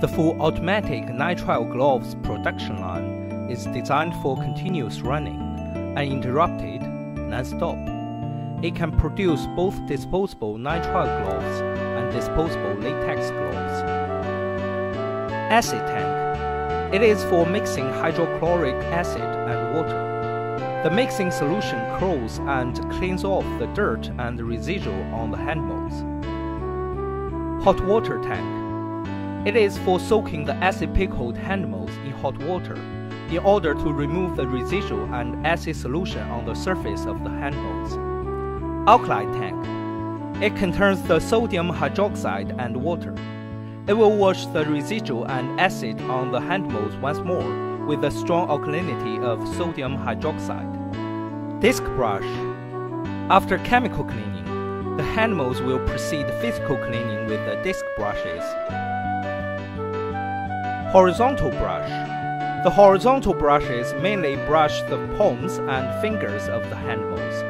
The full automatic nitrile gloves production line is designed for continuous running, uninterrupted, non-stop. It can produce both disposable nitrile gloves and disposable latex gloves. Acid tank. It is for mixing hydrochloric acid and water. The mixing solution cools and cleans off the dirt and the residual on the hand molds. Hot water tank. It is for soaking the acid-pickled hand molds in hot water in order to remove the residual and acid solution on the surface of the hand molds. Alkali tank. It contains the sodium hydroxide and water. It will wash the residual and acid on the hand molds once more with the strong alkalinity of sodium hydroxide. Disc brush. After chemical cleaning, the hand molds will proceed physical cleaning with the disc brushes. Horizontal brush. The horizontal brushes mainly brush the palms and fingers of the hand molds.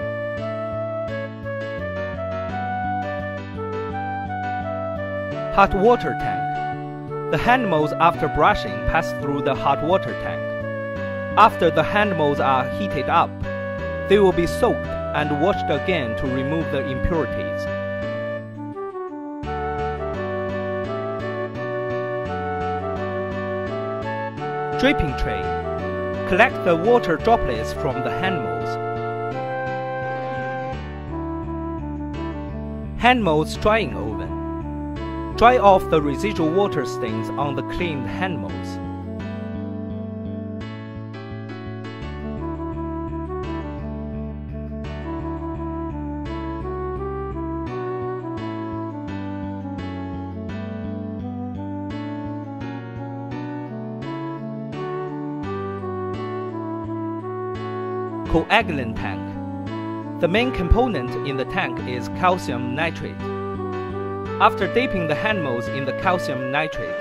Hot water tank. The hand molds after brushing pass through the hot water tank. After the hand molds are heated up, they will be soaked and washed again to remove the impurities. Draping tray. Collect the water droplets from the hand molds. Hand molds drying oven. Dry off the residual water stains on the cleaned hand molds. Coagulant tank. The main component in the tank is calcium nitrate. After dipping the hand molds in the calcium nitrate,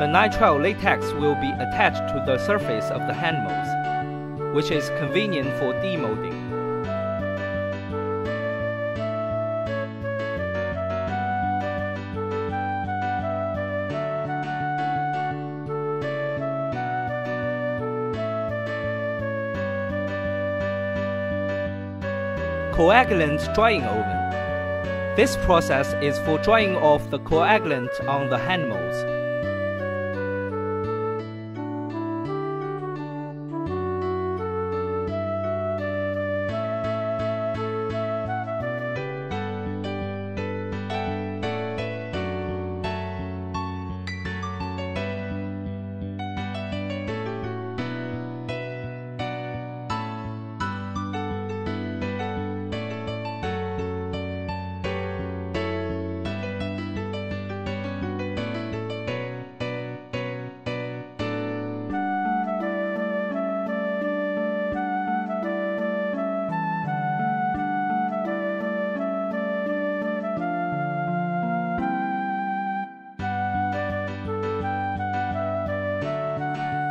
the nitrile latex will be attached to the surface of the hand molds, which is convenient for demolding. Coagulant drying oven. This process is for drying off the coagulant on the hand molds.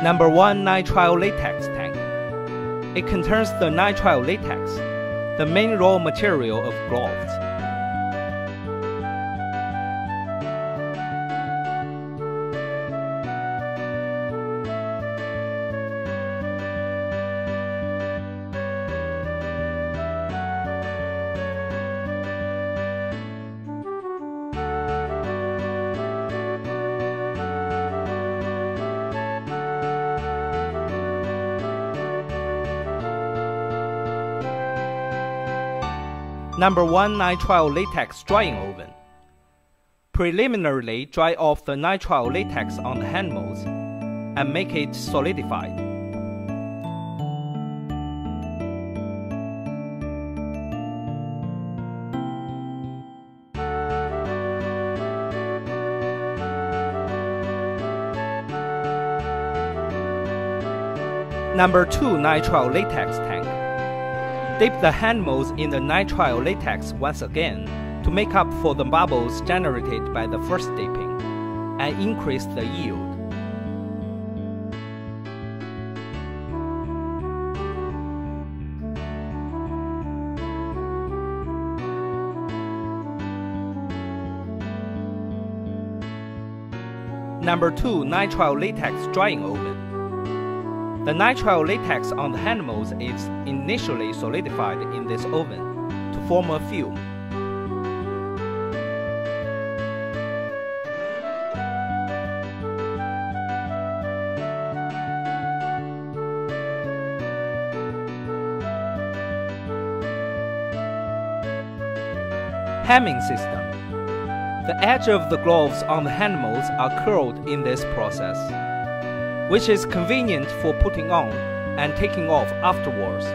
Number 1 nitrile latex tank. It contains the nitrile latex, the main raw material of gloves. Number 1 nitrile latex drying oven. Preliminarily dry off the nitrile latex on the hand molds and make it solidified. Number 2 nitrile latex tank. Dip the hand molds in the nitrile latex once again to make up for the bubbles generated by the first dipping and increase the yield. Number 2. Nitrile latex drying oven. The nitrile latex on the hand molds is initially solidified in this oven to form a film. Hemming system. The edge of the gloves on the hand molds are curled in this process, which is convenient for putting on and taking off afterwards.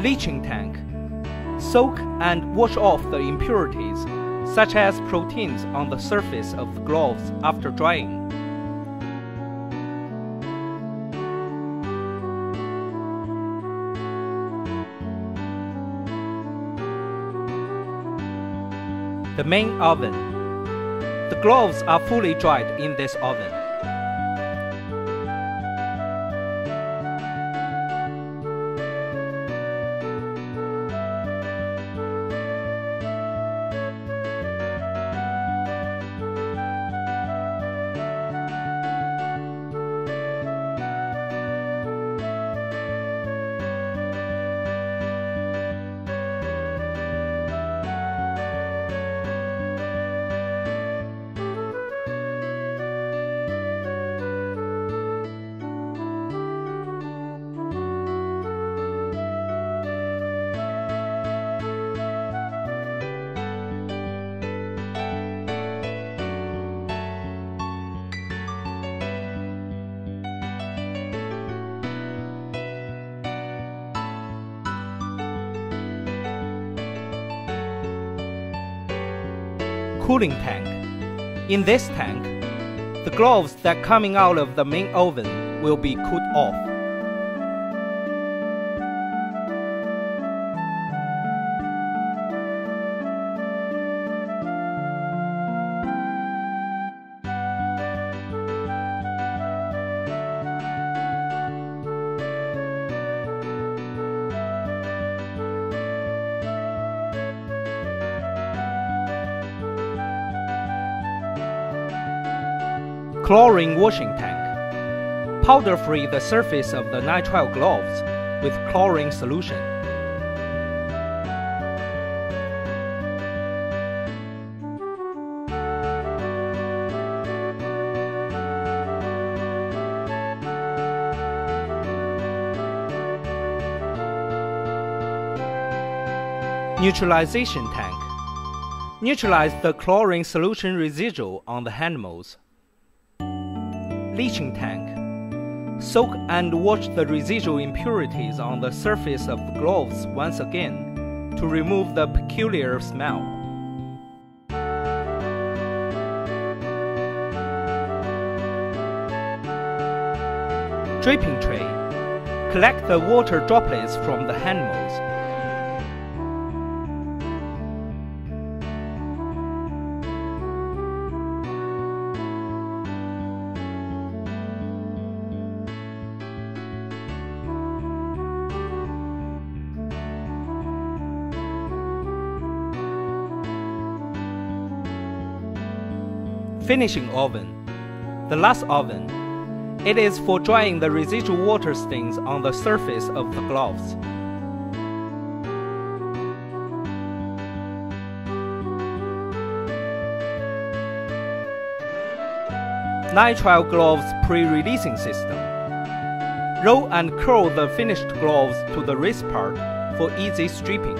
Leaching tank. Soak and wash off the impurities, such as proteins on the surface of the gloves after drying. The main oven. The gloves are fully dried in this oven. Cooling tank. In this tank, the gloves that coming out of the main oven will be cooled off. Chlorine washing tank. Powder free the surface of the nitrile gloves with chlorine solution. Neutralization tank. Neutralize the chlorine solution residual on the hand molds. Leaching tank. Soak and wash the residual impurities on the surface of the gloves once again to remove the peculiar smell. Draping tray. Collect the water droplets from the hand molds. Finishing oven. The last oven. It is for drying the residual water stains on the surface of the gloves. Nitrile gloves pre-releasing system. Roll and curl the finished gloves to the wrist part for easy stripping.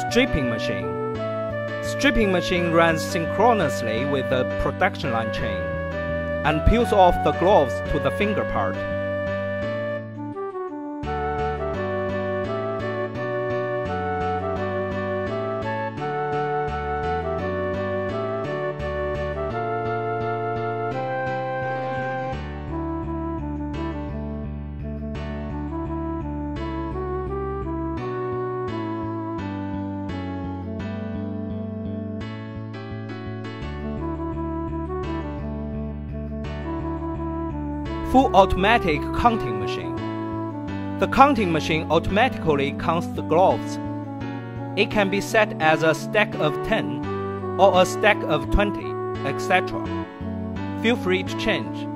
Stripping machine. Stripping machine runs synchronously with the production line chain and peels off the gloves to the finger part. Full automatic counting machine. The counting machine automatically counts the gloves. It can be set as a stack of 10 or a stack of 20, etc. Feel free to change.